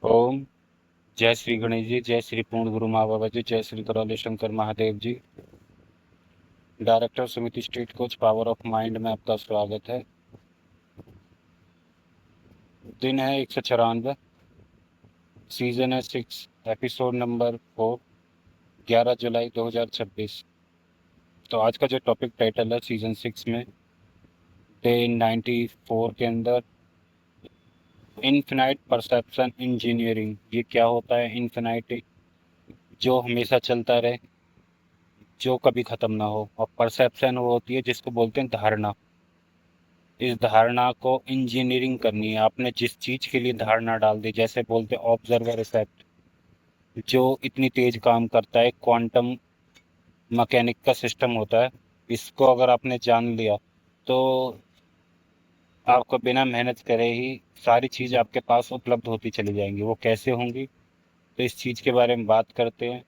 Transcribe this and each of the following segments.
ओम। जय श्री गणेश जी, जय श्री पूर्ण गुरु माँ बाबा जी, जय श्री करौली शंकर महादेव जी। डायरेक्टर समिति street coach power of mind में आपका स्वागत है। दिन है 194, सीजन है 6, एपिसोड नंबर 4, 11 जुलाई 2026। तो आज का जो टॉपिक टाइटल है सीजन 6 में, डे 94 के अंदर, इनफिनाइट परसेप्शन इंजीनियरिंग। ये क्या होता है इनफिनाइट? जो हमेशा चलता रहे, जो कभी खत्म ना हो। और परसेप्शन वो होती है जिसको बोलते हैं धारणा। इस धारणा को इंजीनियरिंग करनी है। आपने जिस चीज के लिए धारणा डाल दी, जैसे बोलते हैं ऑब्जर्वर इफेक्ट, जो इतनी तेज काम करता है, क्वांटम मैकेनिक का सिस्टम होता है। इसको अगर आपने जान लिया तो आपको बिना मेहनत करे ही सारी चीज आपके पास उपलब्ध होती चली जाएंगी। वो कैसे होंगी, तो इस चीज के बारे में बात करते हैं।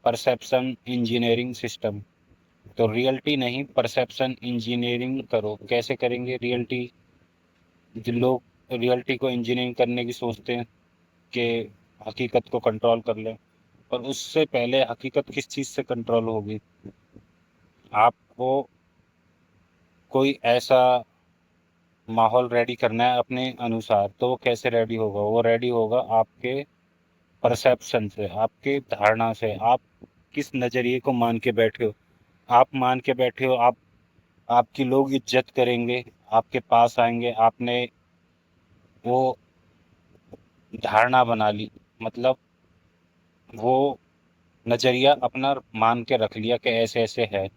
Perception engineering system. तो रियलिटी नहीं, परसेप्शन इंजीनियरिंग करो। कैसे करेंगे रियलिटी? जो लोग रियलिटी को इंजीनियरिंग करने की सोचते हैं कि हकीकत को कंट्रोल कर लें, पर उससे पहले हकीकत किस चीज़ से कंट्रोल होगी? आपको कोई ऐसा माहौल रेडी करना है अपने अनुसार। तो वो कैसे रेडी होगा? वो रेडी होगा आपके परसेप्शन से, आपके धारणा से। आप किस नज़रिए को मान के बैठे हो? आप मान के बैठे हो आप, आपकी लोग इज्जत करेंगे, आपके पास आएंगे। आपने वो धारणा बना ली, मतलब वो नज़रिया अपना मान के रख लिया कि ऐसे ऐसे है,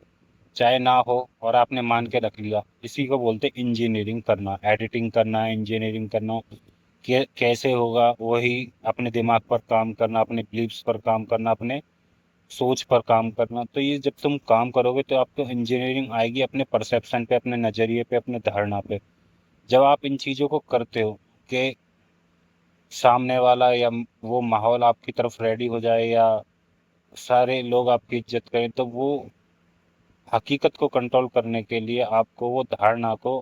चाहे ना हो, और आपने मान के रख लिया। इसी को बोलते इंजीनियरिंग करना। एडिटिंग करना है, इंजीनियरिंग करना। कैसे होगा? वही अपने दिमाग पर काम करना, अपने बिलीव्स पर काम करना, अपने सोच पर काम करना। तो ये जब तुम काम करोगे तो आपको इंजीनियरिंग आएगी अपने परसेप्शन पे, अपने नज़रिए पे, अपने धारणा पे। जब आप इन चीज़ों को करते हो कि सामने वाला या वो माहौल आपकी तरफ रेडी हो जाए, या सारे लोग आपकी इज्जत करें, तो वो हकीकत को कंट्रोल करने के लिए आपको वो धारणा को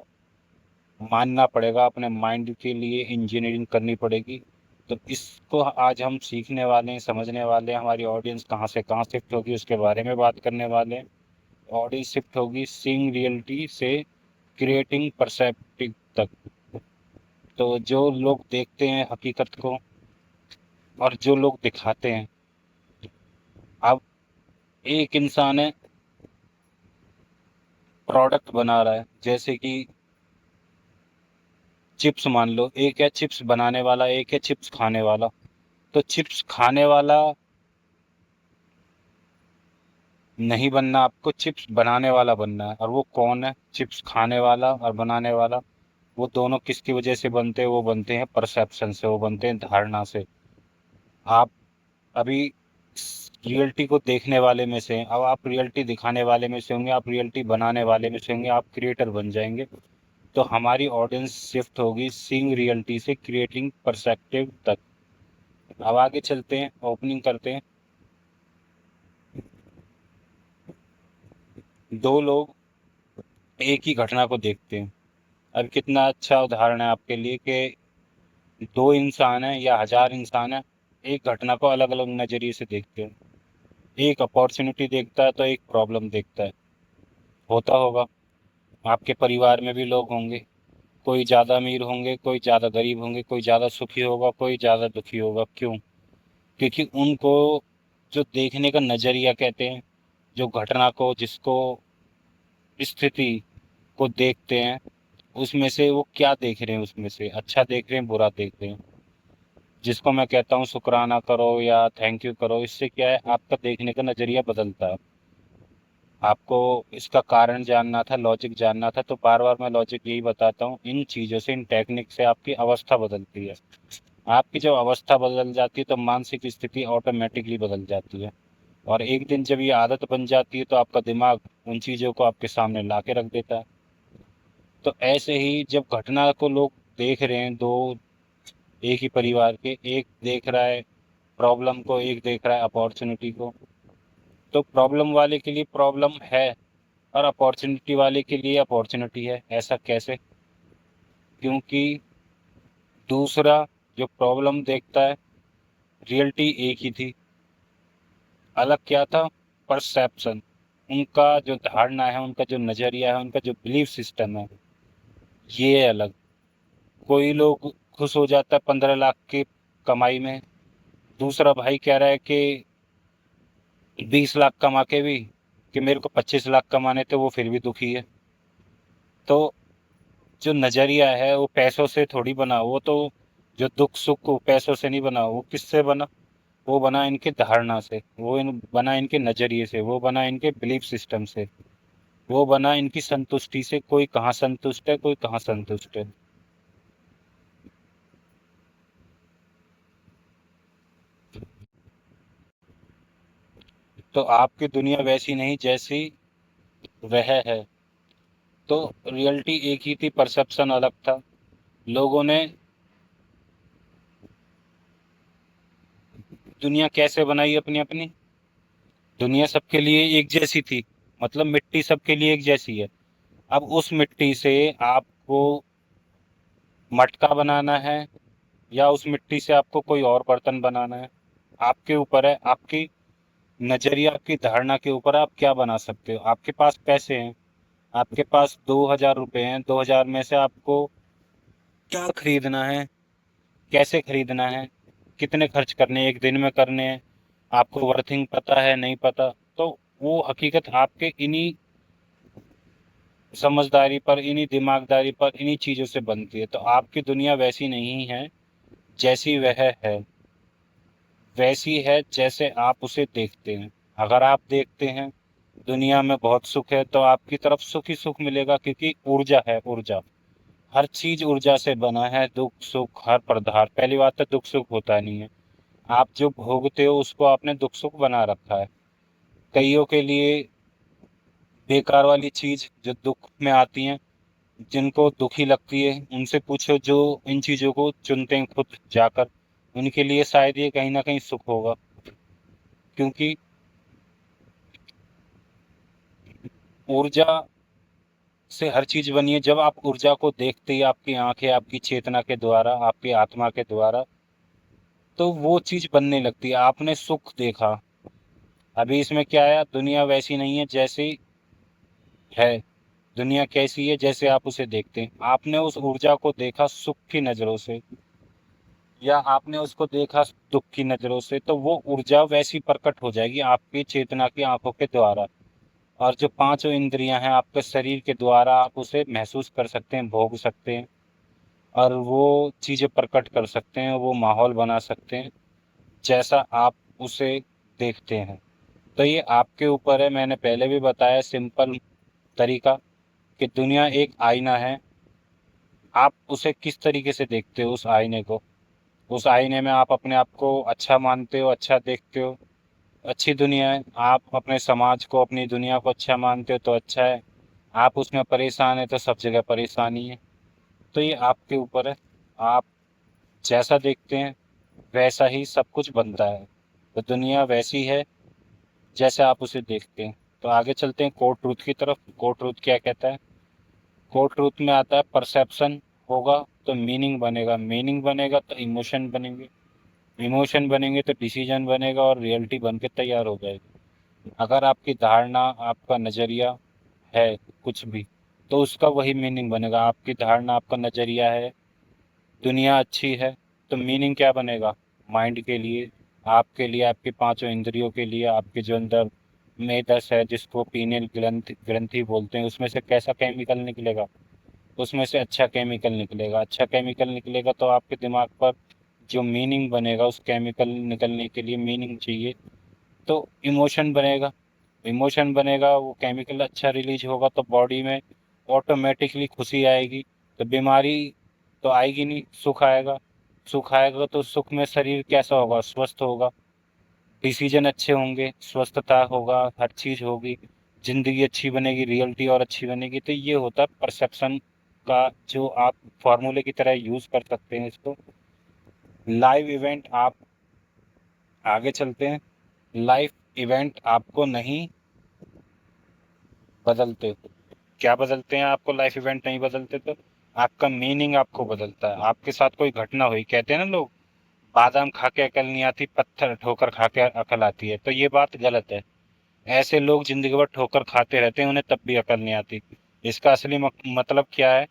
मानना पड़ेगा। अपने माइंड के लिए इंजीनियरिंग करनी पड़ेगी। तो इसको आज हम सीखने वाले हैं, समझने वाले हैं। हमारी ऑडियंस कहाँ से कहाँ शिफ्ट होगी उसके बारे में बात करने वाले हैं। ऑडियंस शिफ्ट होगी सीइंग रियलिटी से क्रिएटिंग परसेप्टिव तक। तो जो लोग देखते हैं हकीकत को, और जो लोग दिखाते हैं। अब एक इंसान है, प्रोडक्ट बना रहा है, जैसे कि चिप्स मान लो। एक है चिप्स बनाने वाला, एक है चिप्स खाने वाला। तो चिप्स खाने वाला नहीं बनना, आपको चिप्स बनाने वाला बनना है। और वो कौन है? चिप्स खाने वाला और बनाने वाला। वो दोनों किसकी वजह से बनते हैं? वो बनते हैं परसेप्शन से, वो बनते हैं धारणा से। आप अभी रियलिटी को देखने वाले में से हैं, अब आप रियलिटी दिखाने वाले में से होंगे, आप रियलिटी बनाने वाले में से होंगे, आप क्रिएटर बन जाएंगे। तो हमारी ऑडियंस शिफ्ट होगी सीइंग रियलिटी से क्रिएटिंग परसेप्टिव तक। अब आगे चलते हैं, ओपनिंग करते हैं। दो लोग एक ही घटना को देखते हैं। अब कितना अच्छा उदाहरण है आपके लिए कि दो इंसान हैं या हजार इंसान हैं, एक घटना को अलग अलग नजरिए से देखते हैं। एक अपॉर्चुनिटी देखता है तो एक प्रॉब्लम देखता है। होता होगा, आपके परिवार में भी लोग होंगे। कोई ज़्यादा अमीर होंगे, कोई ज़्यादा गरीब होंगे, कोई ज़्यादा सुखी होगा, कोई ज़्यादा दुखी होगा। क्यों? क्योंकि उनको जो देखने का नजरिया कहते हैं, जो घटना को, जिसको स्थिति को देखते हैं, उसमें से वो क्या देख रहे हैं, उसमें से अच्छा देख रहे हैं, बुरा देख रहे हैं। जिसको मैं कहता हूँ शुक्राना करो या थैंक यू करो, इससे क्या है, आपका देखने का नजरिया बदलता है। आपको इसका कारण जानना था, लॉजिक जानना था, तो बार बार मैं लॉजिक यही बताता हूँ। इन चीज़ों से, इन टेक्निक से आपकी अवस्था बदलती है। आपकी जब अवस्था बदल जाती है तो मानसिक स्थिति ऑटोमेटिकली बदल जाती है। और एक दिन जब ये आदत बन जाती है तो आपका दिमाग उन चीज़ों को आपके सामने ला के रख देता है। तो ऐसे ही जब घटना को लोग देख रहे हैं, दो एक ही परिवार के, एक देख रहा है प्रॉब्लम को, एक देख रहा है अपॉर्चुनिटी को। तो प्रॉब्लम वाले के लिए प्रॉब्लम है और अपॉर्चुनिटी वाले के लिए अपॉर्चुनिटी है। ऐसा कैसे? क्योंकि दूसरा जो प्रॉब्लम देखता है रियलिटी एक ही थी। अलग क्या था? परसेप्शन। उनका जो धारणा है, उनका जो नजरिया है, उनका जो बिलीफ सिस्टम है, ये है अलग। कोई लोग खुश हो जाता है 15 लाख की कमाई में, दूसरा भाई कह रहा है कि 20 लाख कमा के भी कि मेरे को 25 लाख कमाने थे, वो फिर भी दुखी है। तो जो नजरिया है वो पैसों से थोड़ी बना, वो तो जो दुख सुख को पैसों से नहीं बना, वो किससे बना? वो बना इनके धारणा से, बना इनके नजरिए से, वो बना इनके बिलीफ सिस्टम से, वो बना इनकी संतुष्टि से। कोई कहाँ संतुष्ट है, कोई कहाँ संतुष्ट है। तो आपकी दुनिया वैसी नहीं जैसी वह है। तो रियलिटी एक ही थी, परसेप्शन अलग था। लोगों ने दुनिया कैसे बनाई अपनी अपनी? दुनिया सबके लिए एक जैसी थी, मतलब मिट्टी सबके लिए एक जैसी है। अब उस मिट्टी से आपको मटका बनाना है, या उस मिट्टी से आपको कोई और बर्तन बनाना है, आपके ऊपर है। आपकी नजरिया, आपकी धारणा के ऊपर आप क्या बना सकते हो। आपके पास पैसे हैं, आपके पास 2,000 रुपए हैं, 2,000 में से आपको क्या खरीदना है, कैसे खरीदना है, कितने खर्च करने हैं, एक दिन में करने हैं, आपको वर्थिंग पता है नहीं पता। तो वो हकीकत आपके इन्हीं समझदारी पर, इन्हीं दिमागदारी पर, इन्हीं चीजों से बनती है। तो आपकी दुनिया वैसी नहीं है जैसी वह है, वैसी है जैसे आप उसे देखते हैं। अगर आप देखते हैं दुनिया में बहुत सुख है, तो आपकी तरफ सुख ही सुख मिलेगा, क्योंकि ऊर्जा है, ऊर्जा। हर चीज ऊर्जा से बना है। दुख सुख हर पदार्थ, पहली बात तो दुख सुख होता नहीं है। आप जो भोगते हो उसको आपने दुख सुख बना रखा है। कईयों के लिए बेकार वाली चीज जो दुख में आती हैं, जिनको दुखी लगती है, उनसे पूछो जो इन चीजों को चुनते हैं खुद जाकर, उनके लिए शायद ये कहीं ना कहीं सुख होगा। क्योंकि ऊर्जा से हर चीज बनी है। जब आप ऊर्जा को देखते ही, आपकी आंखें, आपकी चेतना के द्वारा, आपकी आत्मा के द्वारा, तो वो चीज बनने लगती है। आपने सुख देखा, अभी इसमें क्या आया? दुनिया वैसी नहीं है जैसी है। दुनिया कैसी है? जैसे आप उसे देखते हैं। आपने उस ऊर्जा को देखा सुख की नजरों से, या आपने उसको देखा दुख की नजरों से, तो वो ऊर्जा वैसी प्रकट हो जाएगी आपकी चेतना की आंखों के द्वारा। और जो पांचों इंद्रियां हैं आपके शरीर के द्वारा, आप उसे महसूस कर सकते हैं, भोग सकते हैं, और वो चीजें प्रकट कर सकते हैं, वो माहौल बना सकते हैं जैसा आप उसे देखते हैं। तो ये आपके ऊपर है। मैंने पहले भी बताया सिंपल तरीका, कि दुनिया एक आईना है। आप उसे किस तरीके से देखते हो, उस आईने को? उस आईने में आप अपने आप को अच्छा मानते हो, अच्छा देखते हो, अच्छी दुनिया है। आप अपने समाज को, अपनी दुनिया को अच्छा मानते हो, तो अच्छा है। आप उसमें परेशान है, तो सब जगह परेशानी है। तो ये आपके ऊपर है। आप जैसा देखते हैं वैसा ही सब कुछ बनता है। तो दुनिया वैसी है जैसे आप उसे देखते हैं। तो आगे चलते हैं कोर ट्रूथ की तरफ। कोर ट्रूथ क्या कहता है? कोर ट्रूथ में आता है परसेप्शन होगा तो मीनिंग बनेगा, मीनिंग बनेगा तो इमोशन बनेंगे, इमोशन बनेंगे तो डिसीजन बनेगा, और रियलिटी बन के तैयार हो जाएगी। अगर आपकी धारणा, आपका नज़रिया है कुछ भी, तो उसका वही मीनिंग बनेगा। आपकी धारणा, आपका नज़रिया है दुनिया अच्छी है, तो मीनिंग क्या बनेगा? माइंड के लिए, आपके लिए, आपके पांचों इंद्रियों के लिए, आपके जो अंदर मेदस है, जिसको पीनियल ग्रंथि ग्रंथि बोलते हैं, उसमें से कैसा केमिकल निकलेगा? उसमें से अच्छा केमिकल निकलेगा। अच्छा केमिकल निकलेगा तो आपके दिमाग पर जो मीनिंग बनेगा, उस केमिकल निकलने के लिए मीनिंग चाहिए, तो इमोशन बनेगा। इमोशन बनेगा, वो केमिकल अच्छा रिलीज होगा, तो बॉडी में ऑटोमेटिकली खुशी आएगी। तो बीमारी तो आएगी नहीं, सुख आएगा। सुख आएगा तो सुख में शरीर कैसा होगा? स्वस्थ होगा, डिसीजन अच्छे होंगे, स्वस्थता होगा, हर चीज होगी, जिंदगी अच्छी बनेगी, रियलिटी और अच्छी बनेगी। तो ये होता है परसेप्शन का, जो आप फॉर्मूले की तरह यूज कर सकते हैं इसको। लाइव इवेंट आप, आगे चलते हैं। लाइफ इवेंट आपको नहीं बदलते। क्या बदलते हैं? आपको लाइफ इवेंट नहीं बदलते, तो आपका मीनिंग आपको बदलता है। आपके साथ कोई घटना हुई, कहते हैं ना लोग, बादाम खा के अकल नहीं आती, पत्थर ठोकर खा के अकल आती है, तो ये बात गलत है। ऐसे लोग जिंदगी भर ठोकर खाते रहते हैं, उन्हें तब भी अकल नहीं आती। इसका असली मतलब क्या है?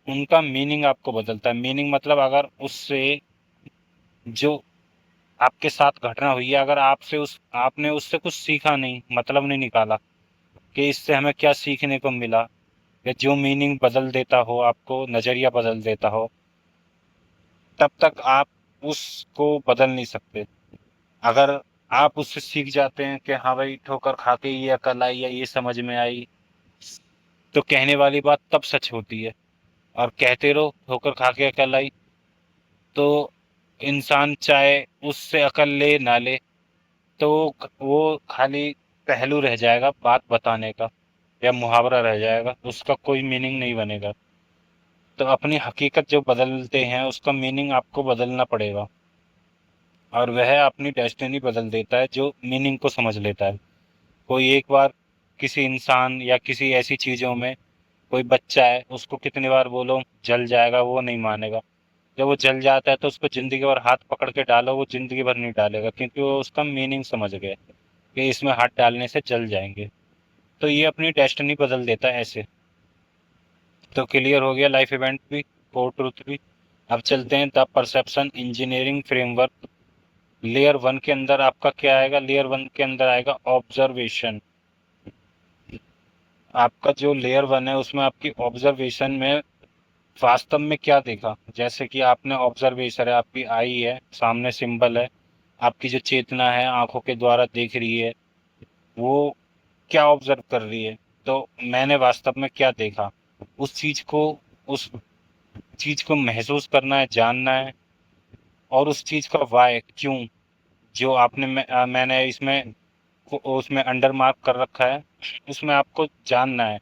उनका मीनिंग आपको बदलता है। मीनिंग मतलब अगर उससे जो आपके साथ घटना हुई है, अगर आपसे उस आपने उससे कुछ सीखा नहीं, मतलब नहीं निकाला कि इससे हमें क्या सीखने को मिला, या जो मीनिंग बदल देता हो, आपको नजरिया बदल देता हो, तब तक आप उसको बदल नहीं सकते। अगर आप उससे सीख जाते हैं कि हाँ भाई, ठोकर खा के ये अकल आई या ये समझ में आई, तो कहने वाली बात तब सच होती है। और कहते रहो ठोकर खा के अकल आई, तो इंसान चाहे उससे अकल ले ना ले, तो वो खाली पहलू रह जाएगा बात बताने का, या मुहावरा रह जाएगा, उसका कोई मीनिंग नहीं बनेगा। तो अपनी हकीकत जो बदलते हैं, उसका मीनिंग आपको बदलना पड़ेगा। और वह अपनी डेस्टिनी बदल देता है जो मीनिंग को समझ लेता है। कोई एक बार किसी इंसान या किसी ऐसी चीजों में, कोई बच्चा है, उसको कितनी बार बोलो जल जाएगा, वो नहीं मानेगा। जब वो जल जाता है तो उसको जिंदगी भर हाथ पकड़ के डालो, वो जिंदगी भर नहीं डालेगा, क्योंकि वो उसका मीनिंग समझ गया कि इसमें हाथ डालने से जल जाएंगे। तो ये अपनी डेस्टिनी बदल देता है ऐसे। तो क्लियर हो गया लाइफ इवेंट भी, कोर ट्रुथ भी। अब चलते हैं the perception engineering framework. Layer one के अंदर आपका क्या आएगा? लेयर वन के अंदर आएगा ऑब्जर्वेशन। आपका जो लेयर वन है, उसमें आपकी ऑब्जर्वेशन में वास्तव में क्या देखा। जैसे कि आपने ऑब्जर्वेशन है, आपकी आई है, सामने सिंबल है, आपकी जो चेतना है आंखों के द्वारा देख रही है, वो क्या ऑब्जर्व कर रही है। तो मैंने वास्तव में क्या देखा, उस चीज को उस चीज को महसूस करना है, जानना है। और उस चीज का वाय, क्यों, जो मैंने इसमें उसमें अंडर मार्क कर रखा है, उसमें आपको जानना है।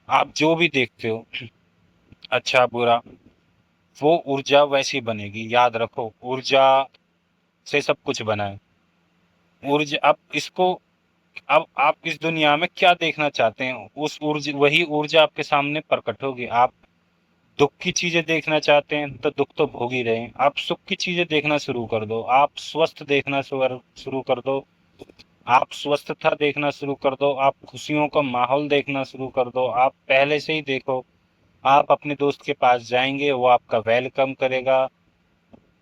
आप जो भी देखते हो, अच्छा बुरा, वो ऊर्जा वैसी बनेगी। याद रखो, ऊर्जा से सब कुछ बना है। ऊर्जा, अब इसको, अब आप इस दुनिया में क्या देखना चाहते हैं, उस ऊर्जा, वही ऊर्जा आपके सामने प्रकट होगी। आप दुख की चीजें देखना चाहते हैं तो दुख तो भोग ही रहे हैं। आप सुख की चीजें देखना शुरू कर दो, आप स्वस्थ देखना शुरू कर दो, आप स्वस्थता देखना शुरू कर दो, आप खुशियों का माहौल देखना शुरू कर दो। आप पहले से ही देखो, आप अपने दोस्त के पास जाएंगे, वो आपका वेलकम करेगा,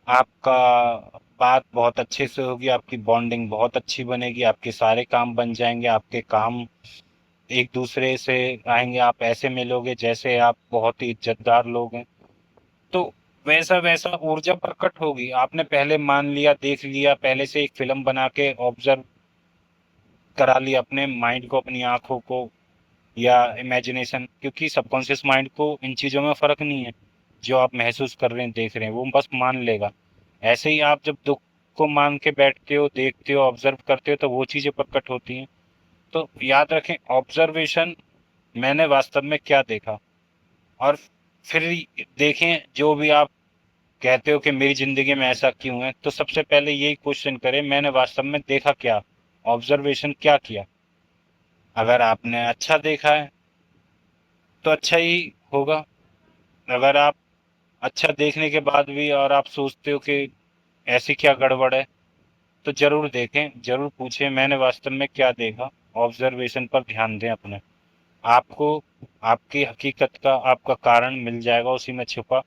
आपका बात बहुत अच्छे से होगी, आपकी बॉन्डिंग बहुत अच्छी बनेगी, आपके सारे काम बन जाएंगे, आपके काम एक दूसरे से आएंगे, आप ऐसे मिलोगे जैसे आप बहुत ही इज्जतदार लोग हैं। तो वैसा वैसा ऊर्जा प्रकट होगी। आपने पहले मान लिया, देख लिया, पहले से एक फिल्म बना के ऑब्जर्व करा लिया अपने माइंड को, अपनी आंखों को, या इमेजिनेशन, क्योंकि सबकॉन्शियस माइंड को इन चीज़ों में फ़र्क नहीं है। जो आप महसूस कर रहे हैं, देख रहे हैं, वो बस मान लेगा। ऐसे ही आप जब दुख को मान के बैठते हो, देखते हो, ऑब्जर्व करते हो, तो वो चीज़ें प्रकट होती हैं। तो याद रखें, ऑब्जर्वेशन, मैंने वास्तव में क्या देखा। और फिर देखें, जो भी आप कहते हो कि मेरी ज़िंदगी में ऐसा क्यों है, तो सबसे पहले यही क्वेश्चन करें, मैंने वास्तव में देखा क्या, ऑब्जर्वेशन क्या किया। अगर आपने अच्छा देखा है तो अच्छा ही होगा। अगर आप अच्छा देखने के बाद भी और आप सोचते हो कि ऐसी क्या गड़बड़ है, तो जरूर देखें, जरूर पूछें मैंने वास्तव में क्या देखा। ऑब्जर्वेशन पर ध्यान दें अपने। आपको आपकी हकीकत का, आपका कारण मिल जाएगा उसी में छुपा,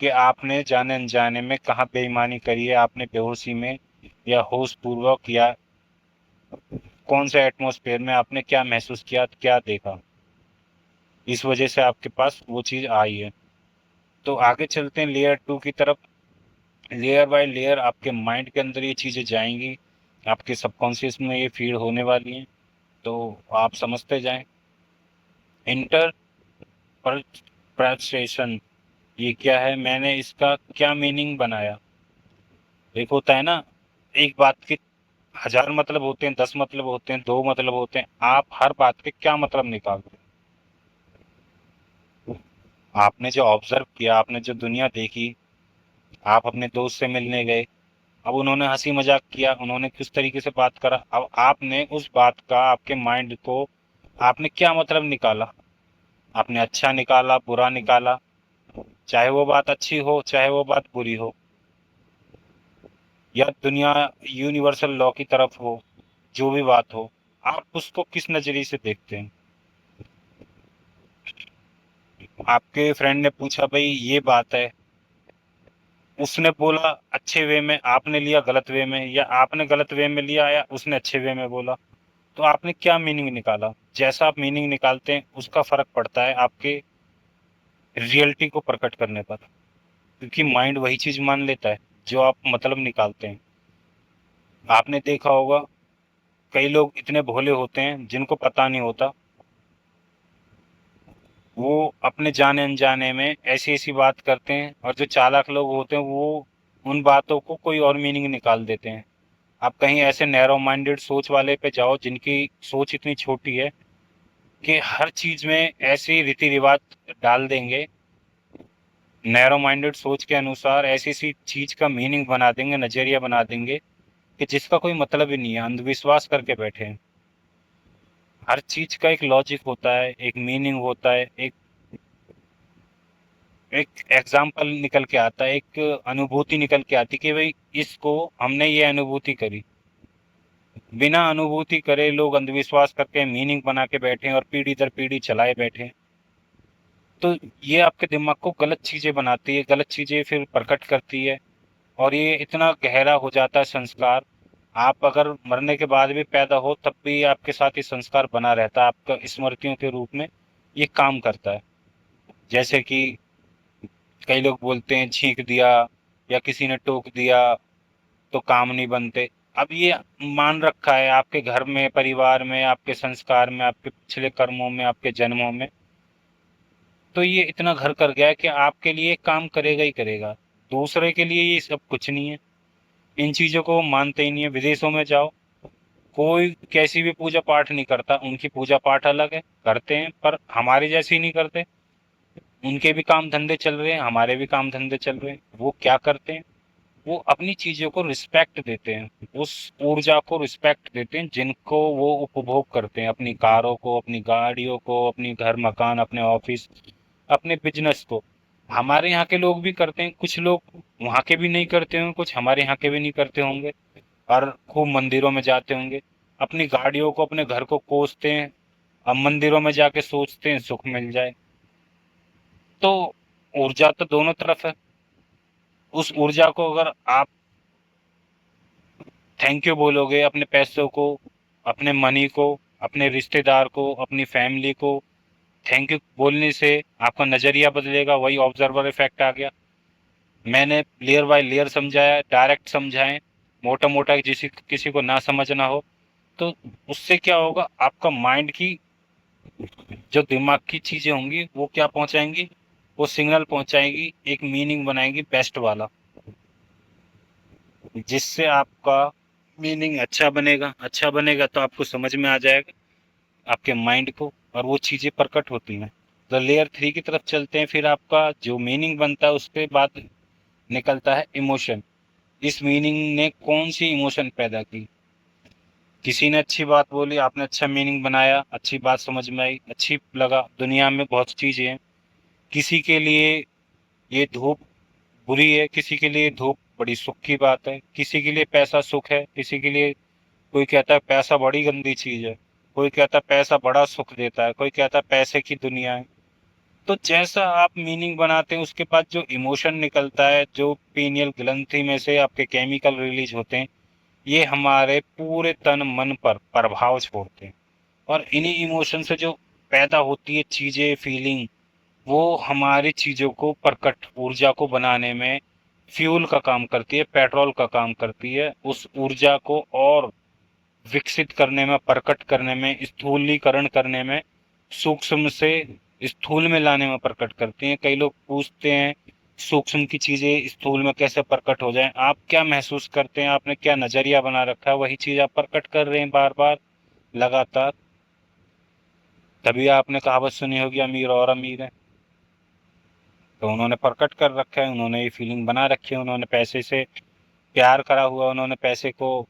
कि आपने जाने अनजाने में कहाँ बेईमानी करी है, आपने बेहोशी में या होश पूर्वक, या कौन से एटमॉस्फेयर में आपने क्या महसूस किया, क्या देखा, इस वजह से आपके पास वो चीज़ आई है। तो आगे चलते हैं लेयर टू की तरफ। लेयर बाय लेयर आपके माइंड के अंदर ये चीज़ें जाएंगी, आपके सबकॉन्शियस में ये फीड होने वाली हैं, तो आप समझते जाएं। इंटरप्रेटेशन, ये क्या है, मैंने इसका क्या मीनिंग बनाया। एक होता है ना, एक बात के हजार मतलब होते हैं, 10 मतलब होते हैं, 2 मतलब होते हैं, आप हर बात के क्या मतलब निकालते हैं। आपने जो ऑब्जर्व किया, आपने जो दुनिया देखी, आप अपने दोस्त से मिलने गए, अब उन्होंने हंसी मजाक किया, उन्होंने किस तरीके से बात करा, अब आपने उस बात का, आपके माइंड को, आपने क्या मतलब निकाला। आपने अच्छा निकाला, बुरा निकाला, चाहे वो बात अच्छी हो, चाहे वो बात बुरी हो। या दुनिया यूनिवर्सल लॉ की तरफ हो, जो भी बात हो, आप उसको किस नजरिए से देखते हैं? आपके फ्रेंड ने पूछा भाई ये बात है, उसने बोला अच्छे वे में, आपने लिया गलत वे में, या आपने गलत वे में लिया या उसने अच्छे वे में बोला, तो आपने क्या मीनिंग निकाला? जैसा आप मीनिंग निकालते हैं उसका फर्क पड़ता है आपके रियलिटी को प्रकट करने पर, क्योंकि माइंड वही चीज मान लेता है जो आप मतलब निकालते हैं। आपने देखा होगा कई लोग इतने भोले होते हैं जिनको पता नहीं होता, वो अपने जाने अनजाने में ऐसी ऐसी बात करते हैं, और जो चालाक लोग होते हैं वो उन बातों को कोई और मीनिंग निकाल देते हैं। आप कहीं ऐसे नैरो माइंडेड सोच वाले पे जाओ जिनकी सोच इतनी छोटी है कि हर चीज में ऐसे रीति रिवाज डाल देंगे, नैरो माइंडेड सोच के अनुसार ऐसी सी चीज का मीनिंग बना देंगे, नजरिया बना देंगे कि जिसका कोई मतलब ही नहीं है, अंधविश्वास करके बैठे हैं। हर चीज का एक लॉजिक होता है, एक मीनिंग होता है, एक एक एग्जाम्पल निकल के आता है, एक अनुभूति निकल के आती है कि भाई इसको हमने ये अनुभूति करी। बिना अनुभूति करे लोग अंधविश्वास करके मीनिंग बना के बैठे हैं और पीढ़ी दर पीढ़ी चलाए बैठे हैं। तो ये आपके दिमाग को गलत चीजें बनाती है, गलत चीजें फिर प्रकट करती है, और ये इतना गहरा हो जाता है संस्कार। आप अगर मरने के बाद भी पैदा हो तब भी आपके साथ ये संस्कार बना रहता है, आपका स्मृतियों के रूप में ये काम करता है। जैसे कि कई लोग बोलते हैं छींक दिया या किसी ने टोक दिया तो काम नहीं बनते। अब ये मान रखा है आपके घर में, परिवार में, आपके संस्कार में, आपके पिछले कर्मों में, आपके जन्मों में। तो ये इतना घर कर गया है कि आपके लिए काम करेगा ही करेगा, दूसरे के लिए ये सब कुछ नहीं है। इन चीजों को वो मानते ही नहीं है। विदेशों में जाओ, कोई कैसी भी पूजा पाठ नहीं करता, उनकी पूजा पाठ अलग है, करते हैं पर हमारे जैसी नहीं करते। उनके भी काम धंधे चल रहे हैं, हमारे भी काम धंधे चल रहे हैं। वो क्या करते हैं, वो अपनी चीजों को रिस्पेक्ट देते हैं, उस ऊर्जा को रिस्पेक्ट देते हैं जिनको वो उपभोग करते हैं, अपनी कारों को, अपनी गाड़ियों को, अपनी घर मकान, अपने ऑफिस, अपने बिजनेस को। हमारे यहाँ के लोग भी करते हैं, कुछ लोग वहाँ के भी नहीं करते होंगे, कुछ हमारे यहाँ के भी नहीं करते होंगे, और खूब मंदिरों में जाते होंगे, अपनी गाड़ियों को, अपने घर को कोसते हैं। अब मंदिरों में जाके सोचते हैं सुख मिल जाए। तो ऊर्जा तो दोनों तरफ है। उस ऊर्जा को अगर आप थैंक यू बोलोगे अपने पैसों को, अपने मनी को, अपने रिश्तेदार को, अपनी फैमिली को, थैंक यू बोलने से आपका नजरिया बदलेगा। वही ऑब्जर्वर इफेक्ट आ गया। मैंने लेयर बाय लेयर समझाया, डायरेक्ट समझाएं, मोटा मोटा जिसी किसी को ना समझना हो। तो उससे क्या होगा, आपका माइंड की जो दिमाग की चीजें होंगी वो क्या पहुंचाएंगी, वो सिग्नल पहुंचाएंगी, एक मीनिंग बनाएंगी बेस्ट वाला, जिससे आपका मीनिंग अच्छा बनेगा। अच्छा बनेगा तो आपको समझ में आ जाएगा आपके माइंड को, और वो चीजें प्रकट होती हैं। तो लेयर 3 की तरफ चलते हैं। फिर आपका जो मीनिंग बनता है उसके बाद निकलता है इमोशन। इस मीनिंग ने कौन सी इमोशन पैदा की? किसी ने अच्छी बात बोली, आपने अच्छा मीनिंग बनाया, अच्छी बात समझ में आई, अच्छी लगा। दुनिया में बहुत चीजें हैं, किसी के लिए ये धूप बुरी है, किसी के लिए धूप बड़ी सुख की बात है, किसी के लिए पैसा सुख है, किसी के लिए कोई कहता है पैसा बड़ी गंदी चीज है, कोई कहता है पैसा बड़ा सुख देता है, कोई कहता है पैसे की दुनिया है। तो जैसा आप मीनिंग बनाते हैं उसके बाद जो इमोशन निकलता है, जो पीनियल ग्रंथि में से आपके केमिकल रिलीज होते हैं, ये हमारे पूरे तन मन पर प्रभाव छोड़ते हैं। और इन्हीं इमोशन से जो पैदा होती है चीजें, फीलिंग, वो हमारी चीजों को प्रकट, ऊर्जा को बनाने में फ्यूल का काम करती है, पेट्रोल का काम करती है। उस ऊर्जा को और विकसित करने में, प्रकट करने में, स्थूलीकरण करने में, सूक्ष्म से स्थूल में लाने में प्रकट करती हैं। कई लोग पूछते हैं सूक्ष्म की चीजें स्थूल में कैसे प्रकट हो जाएं? आप क्या महसूस करते हैं, आपने क्या नजरिया बना रखा है, वही चीज आप प्रकट कर रहे हैं बार बार, लगातार। तभी आपने कहावत सुनी होगी अमीर और अमीर है। तो उन्होंने प्रकट कर रखा है, उन्होंने ये फीलिंग बना रखी है, उन्होंने पैसे से प्यार करा हुआ, उन्होंने पैसे को,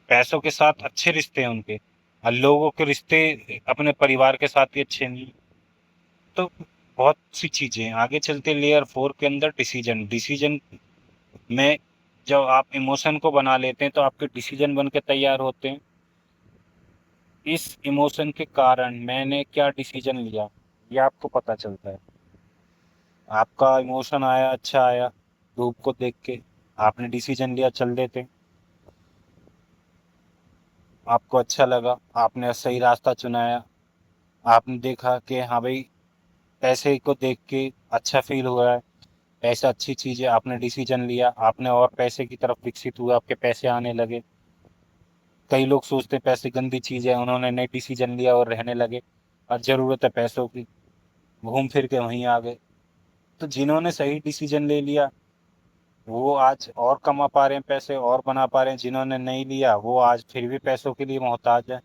पैसों के साथ अच्छे रिश्ते हैं उनके, और लोगों के रिश्ते अपने परिवार के साथ ही अच्छे नहीं। तो बहुत सी चीजें हैं। आगे चलते लेयर 4 के अंदर डिसीजन। डिसीजन में जब आप इमोशन को बना लेते हैं तो आपके डिसीजन बन के तैयार होते हैं। इस इमोशन के कारण मैंने क्या डिसीजन लिया, ये आपको पता चलता है। आपका इमोशन आया, अच्छा आया, धूप को देख के आपने डिसीजन लिया चल देते। आपको अच्छा लगा, आपने सही रास्ता चुनाया। आपने देखा कि हाँ भाई, पैसे को देख के अच्छा फील हो रहा है, पैसा अच्छी चीज़ है, आपने डिसीजन लिया, आपने और पैसे की तरफ विकसित हुआ, आपके पैसे आने लगे। कई लोग सोचते हैं पैसे गंदी चीज़ है, उन्होंने नई डिसीजन लिया और रहने लगे, और ज़रूरत है पैसों की, घूम फिर के वहीं आ गए। तो जिन्होंने सही डिसीजन ले लिया वो आज और कमा पा रहे हैं पैसे और बना पा रहे हैं, जिन्होंने नहीं लिया वो आज फिर भी पैसों के लिए मोहताज है,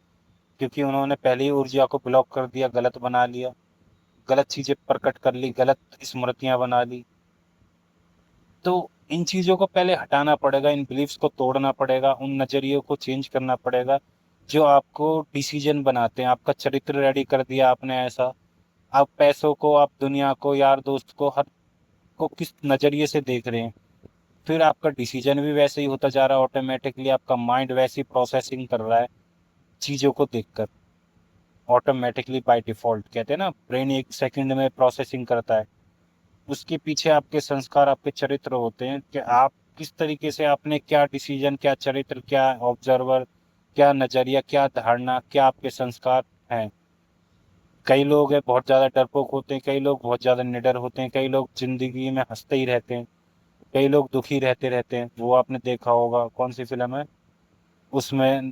क्योंकि उन्होंने पहली ऊर्जा को ब्लॉक कर दिया, गलत बना लिया, गलत चीज़ें प्रकट कर ली, गलत स्मृतियां बना ली। तो इन चीज़ों को पहले हटाना पड़ेगा, इन बिलीफ्स को तोड़ना पड़ेगा, उन नज़रियों को चेंज करना पड़ेगा जो आपको डिसीजन बनाते हैं। आपका चरित्र रेडी कर दिया आपने ऐसा, आप पैसों को, आप दुनिया को, यार दोस्त को, हर को किस नज़रिए से देख रहे हैं, फिर आपका डिसीजन भी वैसे ही होता जा रहा है। ऑटोमेटिकली आपका माइंड वैसी प्रोसेसिंग कर रहा है चीज़ों को देखकर, ऑटोमेटिकली बाय डिफ़ॉल्ट कहते हैं ना, ब्रेन एक सेकंड में प्रोसेसिंग करता है। उसके पीछे आपके संस्कार, आपके चरित्र होते हैं कि आप किस तरीके से, आपने क्या डिसीजन, क्या चरित्र, क्या ऑब्जर्वर, क्या नज़रिया, क्या धारणा, क्या आपके संस्कार हैं। कई लोग हैं बहुत ज़्यादा डरपोक होते हैं, कई लोग बहुत ज़्यादा निडर होते हैं, कई लोग ज़िंदगी में हंसते ही रहते हैं, कई लोग दुखी रहते रहते हैं। वो आपने देखा होगा, कौन सी फिल्म है उसमें,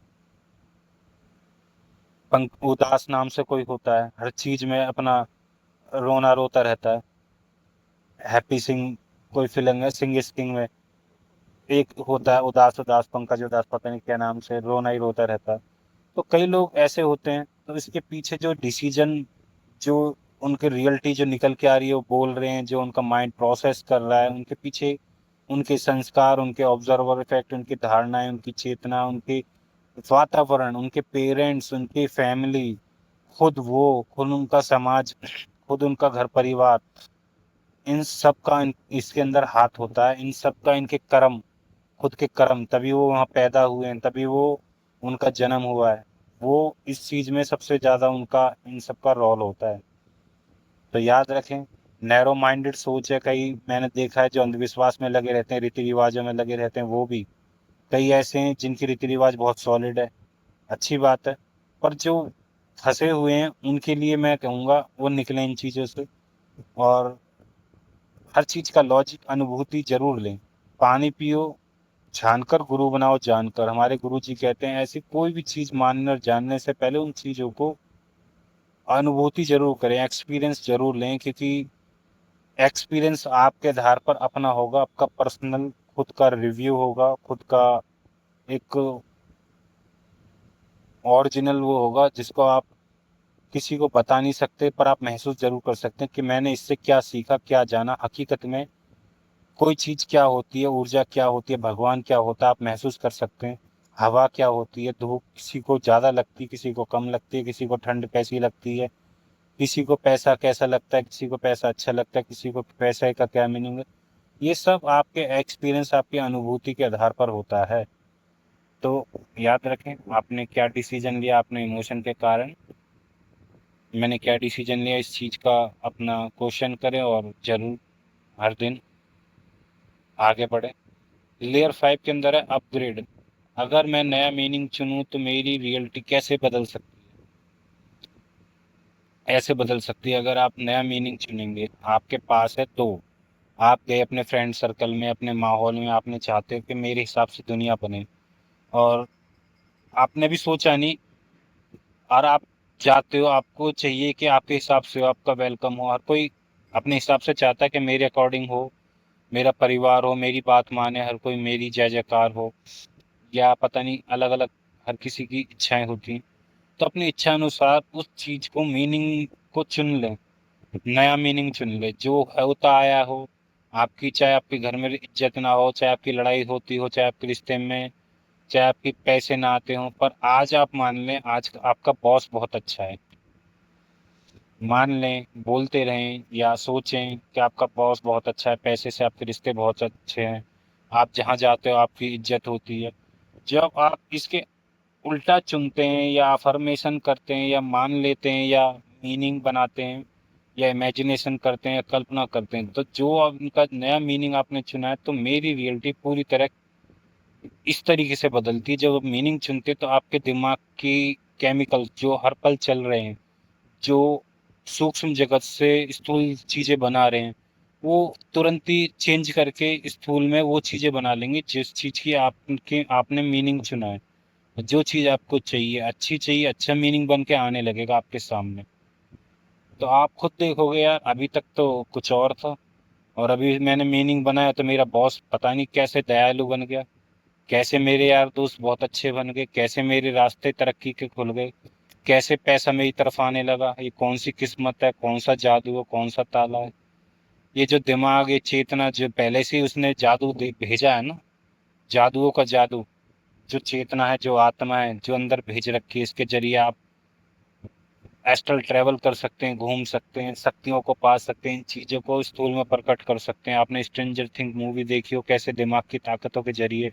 उदास नाम से कोई होता है, हर चीज में अपना रोना रोता रहता है। हैप्पी सिंह कोई फिल्म है, सिंह इज किंग में एक होता है उदास, उदास पंकज उदास, पता नहीं क्या नाम से, रोना ही रोता रहता है। तो कई लोग ऐसे होते हैं, तो इसके पीछे जो डिसीजन, जो उनके रियलिटी जो निकल के आ रही है वो बोल रहे हैं, जो उनका माइंड प्रोसेस कर रहा है, उनके पीछे उनके संस्कार, उनके ऑब्जर्वर इफेक्ट, उनकी धारणाएं, उनकी चेतना, उनके वातावरण, उनके पेरेंट्स, उनकी फैमिली, खुद वो, खुद उनका समाज, खुद उनका घर परिवार, इन सब का इसके अंदर हाथ होता है। इन सब का, इनके कर्म, खुद के कर्म, तभी वो वहाँ पैदा हुए हैं, तभी वो, उनका जन्म हुआ है। वो इस चीज में सबसे ज्यादा उनका इन सब का रोल होता है। तो याद रखें, नैरो माइंडेड सोच है, कई मैंने देखा है जो अंधविश्वास में लगे रहते हैं, रीति रिवाजों में लगे रहते हैं, वो भी कई ऐसे हैं जिनकी रीति रिवाज बहुत सॉलिड है, अच्छी बात है। पर जो फंसे हुए हैं उनके लिए मैं कहूँगा वो निकलें इन चीज़ों से, और हर चीज का लॉजिक, अनुभूति जरूर लें। पानी पियो जानकर, गुरु बनाओ जानकर, हमारे गुरु जी कहते हैं। ऐसी कोई भी चीज मानने और जानने से पहले उन चीजों को अनुभूति जरूर करें, एक्सपीरियंस जरूर लें, क्योंकि एक्सपीरियंस आपके आधार पर अपना होगा, आपका पर्सनल खुद का रिव्यू होगा, खुद का एक ओरिजिनल वो होगा, जिसको आप किसी को बता नहीं सकते, पर आप महसूस जरूर कर सकते हैं कि मैंने इससे क्या सीखा, क्या जाना। हकीकत में कोई चीज क्या होती है, ऊर्जा क्या होती है, भगवान क्या होता है, आप महसूस कर सकते हैं। हवा क्या होती है, धूप किसी को ज्यादा लगती है, किसी को कम लगती है, किसी को ठंड कैसी लगती है, किसी को पैसा कैसा लगता है, किसी को पैसा अच्छा लगता है, किसी को पैसे का क्या मीनिंग है। ये सब आपके एक्सपीरियंस, आपकी अनुभूति के आधार पर होता है। तो याद रखें, आपने क्या डिसीजन लिया अपने इमोशन के कारण, मैंने क्या डिसीजन लिया, इस चीज का अपना क्वेश्चन करें और जरूर हर दिन आगे बढ़े। लेयर 5 के अंदर है अपग्रेड। अगर मैं नया मीनिंग चुनूं तो मेरी रियलिटी कैसे बदल सकती है, ऐसे बदल सकती है। अगर आप नया मीनिंग चुनेंगे, आपके पास है तो, आप गए अपने फ्रेंड सर्कल में, अपने माहौल में, आपने चाहते हो कि मेरे हिसाब से दुनिया बने, और आपने भी सोचा नहीं, और आप चाहते हो, आपको चाहिए कि आपके हिसाब से हो, आपका वेलकम हो। हर कोई अपने हिसाब से चाहता है कि मेरे अकॉर्डिंग हो, मेरा परिवार हो, मेरी बात माने, हर कोई मेरी जय जयकार हो, या पता नहीं, अलग अलग हर किसी की इच्छाएं होती हैं। तो अपनी इच्छा अनुसार उस चीज को, मीनिंग को चुन लें, नया मीनिंग चुन ले जो होता आया हो। आपकी, चाहे आपके घर में इज्जत ना हो, चाहे आपकी लड़ाई होती हो, चाहे आपके रिश्ते में, चाहे आपके पैसे ना आते हो, पर आज आप मान लें, आज आपका बॉस बहुत अच्छा है। मान लें, बोलते रहें या सोचें कि आपका बॉस बहुत अच्छा है, पैसे से आपके रिश्ते बहुत अच्छे हैं, आप जहाँ जाते हो आपकी इज्जत होती है। जब आप इसके उल्टा चुनते हैं या अफर्मेशन करते हैं या मान लेते हैं या मीनिंग बनाते हैं या इमेजिनेशन करते हैं या कल्पना करते हैं, तो जो उनका नया मीनिंग आपने चुना है, तो मेरी रियलिटी पूरी तरह इस तरीके से बदलती है। जब आप मीनिंग चुनते तो आपके दिमाग की केमिकल जो हर पल चल रहे हैं, जो सूक्ष्म जगत से स्थूल चीजें बना रहे हैं, वो तुरंत ही चेंज करके स्थूल में वो चीजें बना लेंगे जिस चीज की आपके आपने मीनिंग चुना है। जो चीज आपको चाहिए, अच्छी चाहिए, अच्छा मीनिंग बन के आने लगेगा आपके सामने। तो आप खुद देखोगे यार, अभी तक तो कुछ और था, और अभी मैंने मीनिंग बनाया तो मेरा बॉस पता नहीं कैसे दयालु बन गया, कैसे मेरे यार दोस्त बहुत अच्छे बन गए, कैसे मेरे रास्ते तरक्की के खुल गए, कैसे पैसा मेरी तरफ आने लगा। ये कौन सी किस्मत है, कौन सा जादू है, कौन सा ताला है। ये जो दिमाग, ये चेतना जो पहले से ही उसने जादू भेजा है ना, जादुओं का जादू, जो चेतना है, जो आत्मा है, जो अंदर भेज रखी है, इसके जरिए आप एस्ट्रल ट्रैवल कर सकते हैं, घूम सकते हैं, शक्तियों को पा सकते हैं, इन चीजों को स्थूल में प्रकट कर सकते हैं। आपने स्ट्रेंजर थिंग मूवी देखी हो, कैसे दिमाग की ताकतों के जरिए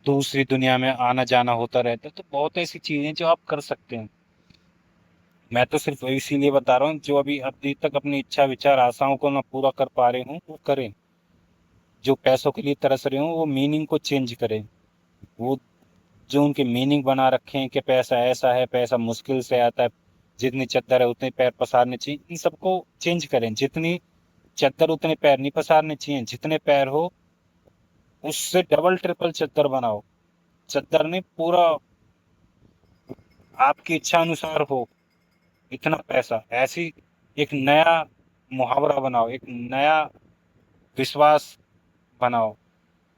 दूसरी दुनिया में आना जाना होता रहता है। तो बहुत ऐसी चीजें जो आप कर सकते हैं। मैं तो सिर्फ इसीलिए बता रहा हूँ, जो अभी अभी तक अपनी इच्छा विचार आशाओं को ना पूरा कर पा रहे हूँ वो करें। जो पैसों के लिए तरस रहे हो वो मीनिंग को चेंज करें। वो जो उनके मीनिंग बना रखे हैं कि पैसा ऐसा है, पैसा मुश्किल से आता है, जितनी चद्दर है उतने पैर पसारने चाहिए, इन सबको चेंज करें। जितनी चद्दर उतने पैर नहीं पसारने चाहिए, जितने पैर हो उससे डबल ट्रिपल चद्दर बनाओ। चद्दर नहीं, पूरा आपकी इच्छा अनुसार हो, इतना पैसा, ऐसी एक नया मुहावरा बनाओ, एक नया विश्वास बनाओ।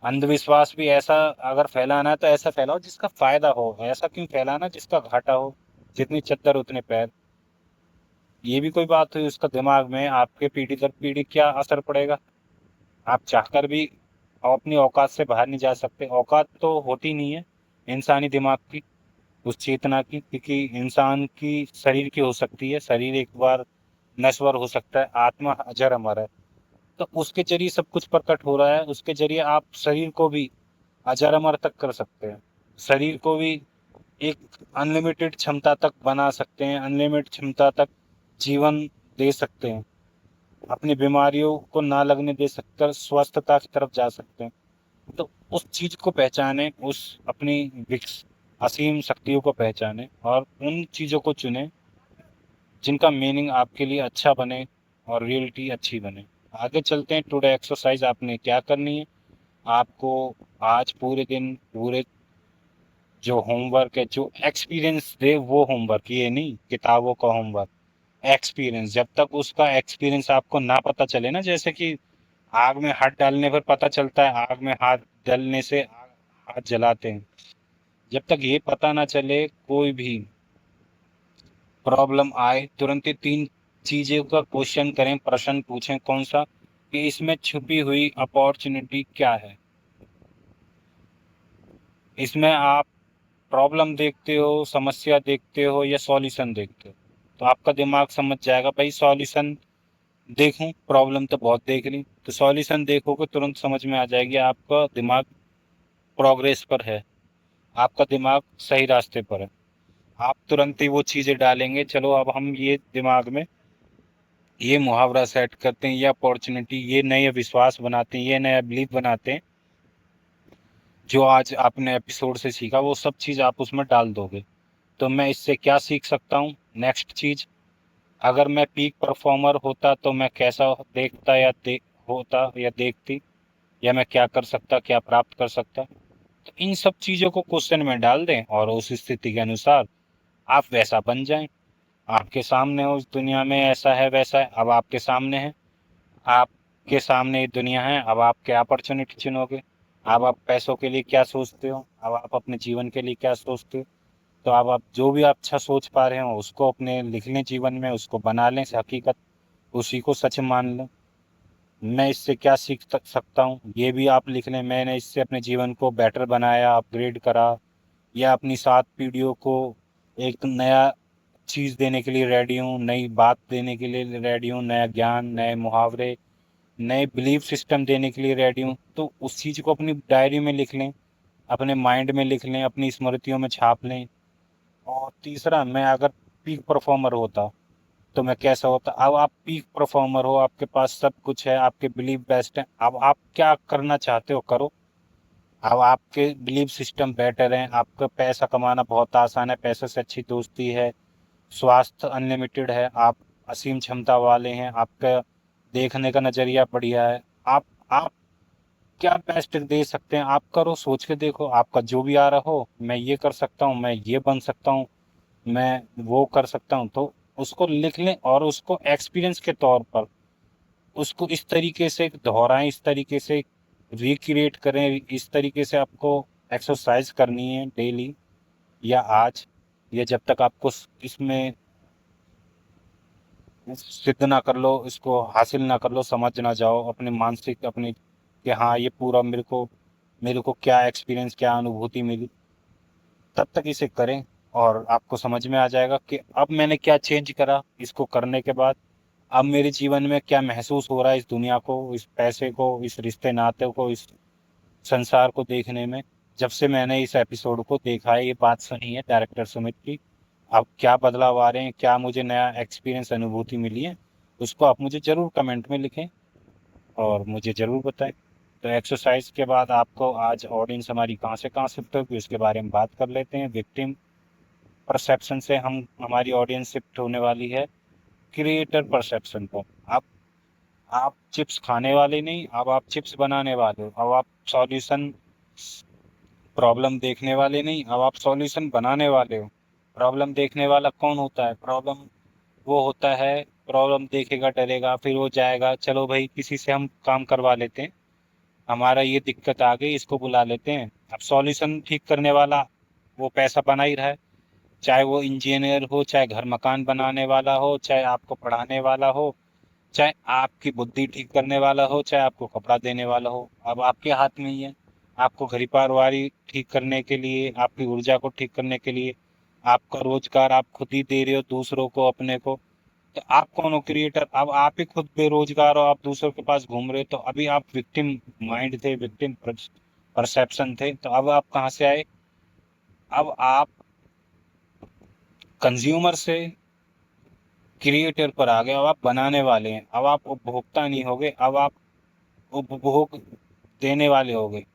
अंधविश्वास भी ऐसा अगर फैलाना है तो ऐसा फैलाओ जिसका फायदा हो, ऐसा क्यों फैलाना जिसका घाटा हो। जितनी चद्दर उतने पैर। ये भी कोई बात हुई, उसका दिमाग में आपके पीढ़ी दर पीढ़ी क्या असर पड़ेगा। आप चाहकर भी अपनी औकात से बाहर नहीं जा सकते। औकात तो होती नहीं है इंसानी दिमाग की, उस चेतना की, क्योंकि इंसान की शरीर की हो सकती है, शरीर एक बार नश्वर हो सकता है, आत्मा अजर अमर है। तो उसके जरिए सब कुछ प्रकट हो रहा है, उसके जरिए आप शरीर को भी अजर अमर तक कर सकते हैं। शरीर को भी एक अनलिमिटेड क्षमता तक बना सकते हैं, अनलिमिटेड क्षमता तक जीवन दे सकते हैं। अपनी बीमारियों को ना लगने दे सककर स्वस्थता की तरफ जा सकते हैं। तो उस चीज को पहचाने, उस अपनी असीम शक्तियों को पहचाने और उन चीजों को चुने जिनका मीनिंग आपके लिए अच्छा बने और रियलिटी अच्छी बने। आगे चलते हैं। टुडे एक्सरसाइज आपने क्या करनी है। आपको आज पूरे दिन, पूरे जो होमवर्क है, जो एक्सपीरियंस दे वो होमवर्क, ये नहीं किताबों का होमवर्क। एक्सपीरियंस, जब तक उसका एक्सपीरियंस आपको ना पता चले ना, जैसे कि आग में हाथ डालने पर पता चलता है, आग में हाथ डालने से हाथ जलाते हैं। जब तक ये पता ना चले, कोई भी प्रॉब्लम आए, तुरंत ही तीन चीजें का क्वेश्चन करें, प्रश्न पूछें। कौन सा? कि इसमें छुपी हुई अपॉर्चुनिटी क्या है। इसमें आप प्रॉब्लम देखते हो, समस्या देखते हो या सॉल्यूशन देखते हो, तो आपका दिमाग समझ जाएगा भाई सॉल्यूशन देखूं, प्रॉब्लम तो बहुत देख ली, तो सॉल्यूशन देखोगे तुरंत समझ में आ जाएगी आपका दिमाग प्रोग्रेस पर है, आपका दिमाग सही रास्ते पर है। आप तुरंत ही वो चीजें डालेंगे। चलो अब हम ये दिमाग में ये मुहावरा सेट करते हैं, ये अपॉर्चुनिटी, ये नए विश्वास बनाते हैं, ये नया बिलीफ बनाते हैं। जो आज आपने एपिसोड से सीखा वो सब चीज आप उसमें डाल दोगे। तो मैं इससे क्या सीख सकता हूँ? नेक्स्ट चीज, अगर मैं पीक परफॉर्मर होता तो मैं कैसा देखता या होता या देखती, या मैं क्या कर सकता, क्या प्राप्त कर सकता। तो इन सब चीजों को क्वेश्चन में डाल दें और उस स्थिति के अनुसार आप वैसा बन जाएं। आपके सामने हो, उस दुनिया में ऐसा है वैसा है, अब आपके सामने है, आपके सामने ये दुनिया है, अब आप क्या अपॉर्चुनिटी चुनोगे। अब आप पैसों के लिए क्या सोचते हो, अब आप अपने जीवन के लिए क्या सोचते हो। तो अब आप जो भी आप अच्छा सोच पा रहे हो उसको अपने लिख लें जीवन में, उसको बना लें हकीकत, उसी को सच मान लें। मैं इससे क्या सीख सकता हूँ ये भी आप लिख लें। मैंने इससे अपने जीवन को बेटर बनाया, अपग्रेड करा, या अपनी 7 पीढ़ियों को एक नया चीज़ देने के लिए रेडी हूँ, नई बात देने के लिए रेडी हूँ, नया ज्ञान, नए मुहावरे, नए बिलीफ सिस्टम देने के लिए रेडी हूँ, तो उस चीज़ को अपनी डायरी में लिख लें, अपने माइंड में लिख लें, अपनी स्मृतियों में छाप लें। और तीसरा, मैं अगर पीक परफॉर्मर होता तो मैं कैसा होता। अब आप पीक परफॉर्मर हो, आपके पास सब कुछ है, आपके बिलीव बेस्ट है, अब आप क्या करना चाहते हो करो। अब आपके बिलीव सिस्टम बेटर हैं, आपका पैसा कमाना बहुत आसान है, पैसे से अच्छी दोस्ती है, स्वास्थ्य अनलिमिटेड है, आप असीम क्षमता वाले हैं, आपका देखने का नजरिया बढ़िया है। आप क्या बेस्ट दे सकते हैं, आप करो, सोच के देखो, आपका जो भी आ रहा हो, मैं ये कर सकता हूँ, मैं ये बन सकता हूँ, मैं वो कर सकता हूँ, तो उसको लिख लें और उसको एक्सपीरियंस के तौर पर उसको इस तरीके से दोहराएं, इस तरीके से रिक्रिएट करें, इस तरीके से आपको एक्सरसाइज करनी है डेली, या आज, या जब तक आपको इसमें सिद्ध ना कर लो, इसको हासिल ना कर लो, समझ ना जाओ अपने मानसिक अपने कि हाँ ये पूरा मेरे को क्या एक्सपीरियंस, क्या अनुभूति मिली, तब तक इसे करें। और आपको समझ में आ जाएगा कि अब मैंने क्या चेंज करा इसको करने के बाद, अब मेरे जीवन में क्या महसूस हो रहा है इस दुनिया को, इस पैसे को, इस रिश्ते नाते को, इस संसार को देखने में। जब से मैंने इस एपिसोड को देखा है, ये बात सुनी है डायरेक्टर सुमित की, अब क्या बदलाव आ रहे हैं, क्या मुझे नया एक्सपीरियंस अनुभूति मिली है, उसको आप मुझे ज़रूर कमेंट में लिखें और मुझे ज़रूर बताएं। तो एक्सरसाइज के बाद आपको आज ऑडियंस हमारी कहाँ से शिफ्ट होगी उसके बारे में बात कर लेते हैं। विक्टिम परसेप्शन से हम हमारी ऑडियंस शिफ्ट होने वाली है क्रिएटर परसेप्शन पर। आप चिप्स खाने वाले नहीं, अब आप चिप्स बनाने वाले हो। अब आप सॉल्यूशन प्रॉब्लम देखने वाले नहीं, अब आप सॉल्यूशन बनाने वाले हो। प्रॉब्लम देखने वाला कौन होता है? प्रॉब्लम वो होता है, प्रॉब्लम देखेगा डरेगा, फिर वो जाएगा, चलो भाई किसी से हम काम करवा लेते हैं, हमारा ये दिक्कत आ गई, इसको बुला लेते हैं। अब सॉल्यूशन ठीक करने वाला वो पैसा बना ही रहा है, चाहे वो इंजीनियर हो, चाहे घर मकान बनाने वाला हो, चाहे आपको पढ़ाने वाला हो, चाहे आपकी बुद्धि ठीक करने वाला हो, चाहे आपको कपड़ा देने वाला हो, अब आपके हाथ में ही है। आपको घर परिवार ठीक करने के लिए, आपकी ऊर्जा को ठीक करने के लिए, आपका रोजगार आप खुद ही दे रहे हो दूसरों को, अपने को। तो आप कौन हो? क्रिएटर। अब आप ही खुद बेरोजगार हो, आप दूसरों के पास घूम रहे हो, तो अभी आप विक्टिम माइंड थे, विक्टिम परसेप्शन थे, तो अब आप कहाँ से आए? अब आप कंज्यूमर से क्रिएटर पर आ गए, अब आप बनाने वाले हैं, अब आप उपभोक्ता नहीं होगे, अब आप उपभोग देने वाले हो गए।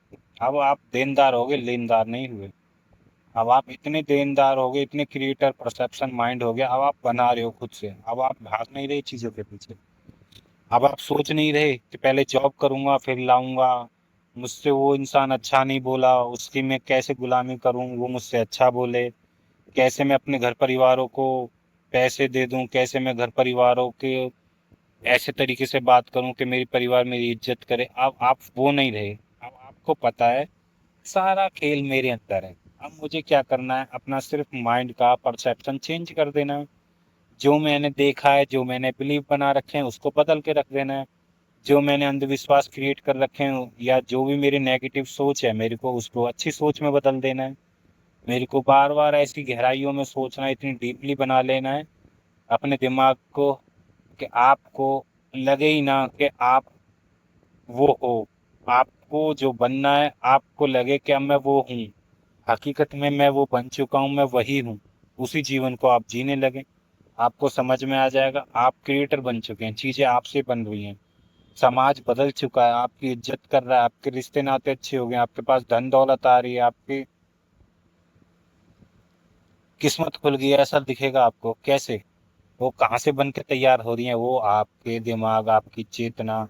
अब आप देनदार हो गए, लेनदार नहीं हुए। अब आप इतने देनदार हो गए, इतने क्रिएटर परसेप्शन माइंड हो गया, अब आप बना रहे हो खुद से, अब आप भाग नहीं रहे चीजों के पीछे। अब आप सोच नहीं रहे कि पहले जॉब करूंगा फिर लाऊंगा, मुझसे वो इंसान अच्छा नहीं बोला, उसकी मैं कैसे गुलामी करूं, वो मुझसे अच्छा बोले, कैसे मैं अपने घर परिवारों को पैसे दे दूं, कैसे मैं घर परिवारों के ऐसे तरीके से बात करूं कि मेरी परिवार मेरी इज्जत करे। अब आप वो नहीं रहे। अब आपको पता है सारा खेल मेरे अंदर है, अब मुझे क्या करना है, अपना सिर्फ माइंड का परसेप्शन चेंज कर देना है। जो मैंने देखा है, जो मैंने बिलीव बना रखे हैं, उसको बदल के रख देना है। जो मैंने अंधविश्वास क्रिएट कर रखे हैं, या जो भी मेरी नेगेटिव सोच है, मेरे को उसको अच्छी सोच में बदल देना है। मेरे को बार बार ऐसी गहराइयों में सोचना है, इतनी डीपली बना लेना है अपने दिमाग को कि आपको लगे ही ना कि आप वो हो। आपको जो बनना है, आपको लगे कि अब मैं वो हूँ, हकीकत में मैं वो बन चुका हूँ, मैं वही हूँ। उसी जीवन को आप जीने लगे, आपको समझ में आ जाएगा आप क्रिएटर बन चुके हैं, चीजें आपसे बन रही हैं, समाज बदल चुका है, आपकी इज्जत कर रहा है, आपके रिश्ते नाते अच्छे हो गए, आपके पास धन दौलत आ रही है, आपकी किस्मत खुल गई है, ऐसा दिखेगा आपको। कैसे? वो कहाँ से बन के तैयार हो रही है? वो आपके दिमाग, आपकी चेतना,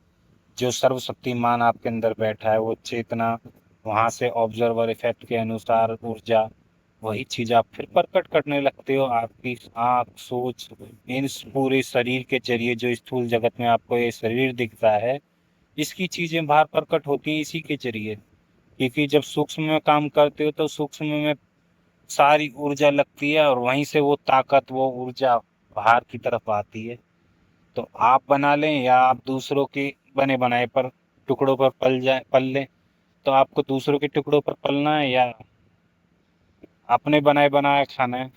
जो सर्वशक्तिमान आपके अंदर बैठा है, वो चेतना, वहां से ऑब्जर्वर इफेक्ट के अनुसार ऊर्जा, वही चीज आप फिर प्रकट करने लगते हो। आपकी आंख, सोच, इन पूरे शरीर के जरिए जो स्थूल जगत में आपको ये शरीर दिखता है, इसकी चीजें बाहर प्रकट होती हैं इसी के जरिए। क्योंकि जब सूक्ष्म में काम करते हो तो सूक्ष्म में सारी ऊर्जा लगती है, और वहीं से वो ताकत, वो ऊर्जा बाहर की तरफ आती है। तो आप बना लें या आप दूसरों के बने बनाए पर टुकड़ों पर पल लें, तो आपको दूसरों के टुकड़ों पर पलना है या अपने बनाए बनाया खाना है।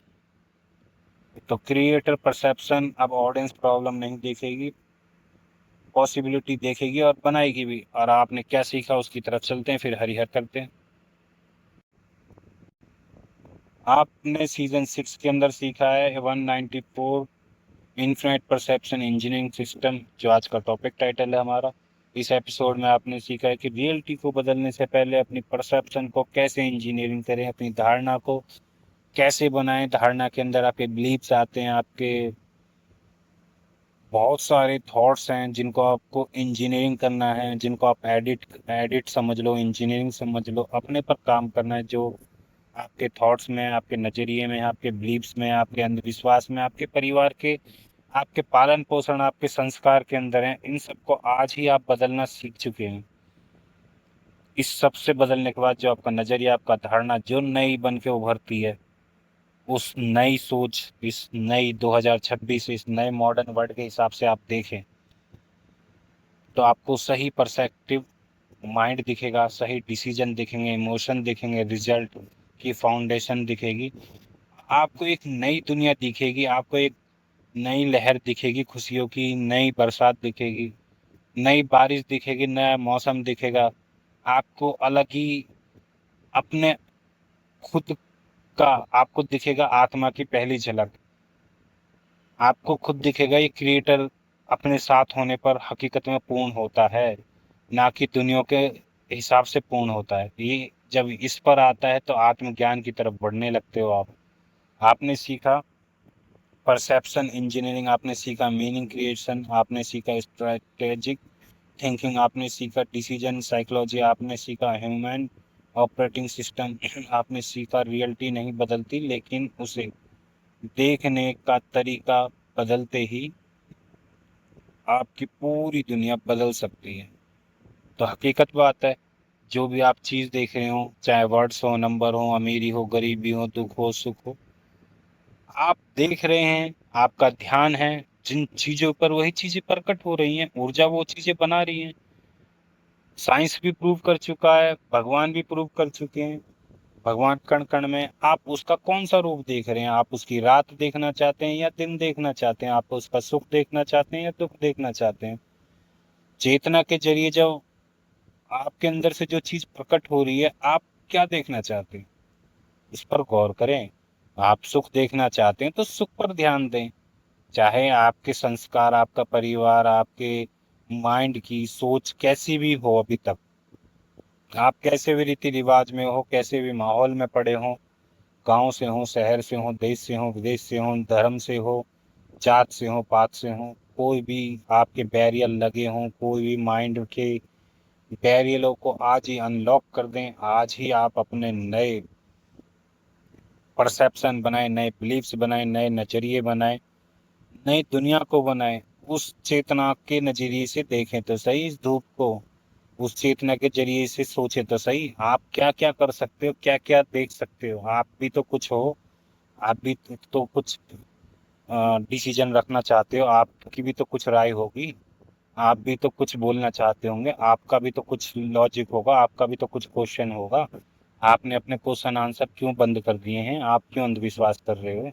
तो क्रिएटर परसेप्शन अब ऑडियंस प्रॉब्लम नहीं देखेगी, पॉसिबिलिटी देखेगी और बनाएगी भी। और आपने क्या सीखा उसकी तरफ चलते हैं, फिर हरिहर करते हैं। आपने सीजन 6 के अंदर सीखा है 194 इन्फिनिट परसेप्शन इंजीनियरिंग सिस्टम, जो आज का टॉपिक टाइटल है हमारा। इस एपिसोड में आपने सीखा है कि रियलिटी को बदलने से पहले अपनी परसेप्शन को कैसे इंजीनियरिंग करें, अपनी धारणा को कैसे बनाएं। धारणा के अंदर आपके बिलीव्स आते हैं, आपके बहुत सारे थॉट्स हैं जिनको आपको इंजीनियरिंग करना है, जिनको आप एडिट एडिट समझ लो, इंजीनियरिंग समझ लो, अपने पर काम करना है। जो आपके थॉट्स में, आपके नज़रिए में, आपके बिलीव्स में, आपके अंधविश्वास में, आपके परिवार के, आपके पालन पोषण, आपके संस्कार के अंदर हैं, इन सबको आज ही आप बदलना सीख चुके हैं। इस सब से बदलने के बाद जो आपका नज़रिया, आपका धारणा जो नई बन के उभरती है, उस नई सोच, इस नई 2026, इस नए मॉडर्न वर्ल्ड के हिसाब से आप देखें, तो आपको सही पर्सपेक्टिव माइंड दिखेगा, सही डिसीजन दिखेंगे, इमोशन दिखेंगे, रिजल्ट की फाउंडेशन दिखेगी। आपको एक नई दुनिया दिखेगी, आपको एक नई लहर दिखेगी, खुशियों की नई बरसात दिखेगी, नई बारिश दिखेगी, नया मौसम दिखेगा। आपको अलग ही अपने खुद का, आपको दिखेगा आत्मा की पहली झलक। आपको खुद दिखेगा ये क्रिएटर अपने साथ होने पर हकीकत में पूर्ण होता है, ना कि दुनिया के हिसाब से पूर्ण होता है। ये जब इस पर आता है तो आत्मज्ञान की तरफ बढ़ने लगते हो आप। आपने सीखा परसेप्शन इंजीनियरिंग, आपने सीखा मीनिंग क्रिएशन, आपने सीखा स्ट्रेटेजिक थिंकिंग, आपने सीखा डिसीजन साइकोलॉजी, आपने सीखा ह्यूमन ऑपरेटिंग सिस्टम। आपने सीखा रियलिटी नहीं बदलती, लेकिन उसे देखने का तरीका बदलते ही आपकी पूरी दुनिया बदल सकती है। तो हकीकत बात है, जो भी आप चीज़ देख रहे हो, चाहे वर्ड्स हो, नंबर हो, अमीरी हो, गरीबी हो, दुख हो, सुख हो, आप देख रहे हैं, आपका ध्यान है जिन चीज़ों पर, वही चीज़ें प्रकट हो रही हैं, ऊर्जा वो चीज़ें बना रही हैं। साइंस भी प्रूव कर चुका है, भगवान भी प्रूव कर चुके हैं। भगवान कण कण में, आप उसका कौन सा रूप देख रहे हैं? आप उसकी रात देखना चाहते हैं या दिन देखना चाहते हैं? आप उसका सुख देखना चाहते हैं या दुख देखना चाहते हैं? चेतना के जरिए जब आपके अंदर से जो चीज प्रकट हो रही है, आप क्या देखना चाहते हैं, इस पर गौर करें। आप सुख देखना चाहते हैं तो सुख पर ध्यान दें। चाहे आपके संस्कार, आपका परिवार, आपके माइंड की सोच कैसी भी हो, अभी तक आप कैसे भी रीति रिवाज में हो, कैसे भी माहौल में पड़े हो, गांव से हो, शहर से हो, देश से हो, विदेश से हो, धर्म से हो, जात से हो, पात से हो, कोई भी आपके बैरियर लगे हों, कोई भी माइंड के बैरियरों को आज ही अनलॉक कर दें। आज ही आप अपने नए परसेप्शन बनाएं, नए बिलीफ्स बनाएं, नए नजरिए बनाएं, नई दुनिया को बनाएं। उस चेतना के नजरिए से देखें तो सही इस धूप को, उस चेतना के जरिए से सोचें तो सही, आप क्या क्या कर सकते हो, क्या क्या देख सकते हो। आप भी तो कुछ हो, आप भी तो कुछ डिसीजन रखना चाहते हो, आपकी भी तो कुछ राय होगी, आप भी तो कुछ बोलना चाहते होंगे, आपका भी तो कुछ लॉजिक होगा, आपका भी तो कुछ क्वेश्चन होगा। आपने अपने क्वेश्चन आंसर क्यों बंद कर दिए हैं? आप क्यों अंधविश्वास कर रहे हो?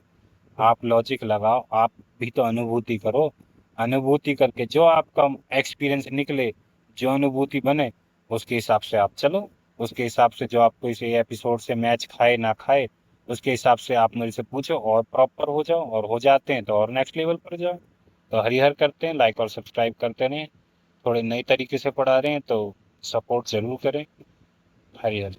आप लॉजिक लगाओ, आप भी तो अनुभूति करो। अनुभूति करके जो आपका एक्सपीरियंस निकले, जो अनुभूति बने, उसके हिसाब से आप चलो। उसके हिसाब से जो आपको इस एपिसोड से मैच खाए ना खाए, उसके हिसाब से आप मेरे से पूछो और प्रॉपर हो जाओ, और हो जाते हैं तो और नेक्स्ट लेवल पर जाओ। तो हरिहर करते हैं, लाइक और सब्सक्राइब करते रहें। थोड़े नए तरीके से पढ़ा रहे हैं तो सपोर्ट जरूर करें। हरिहर।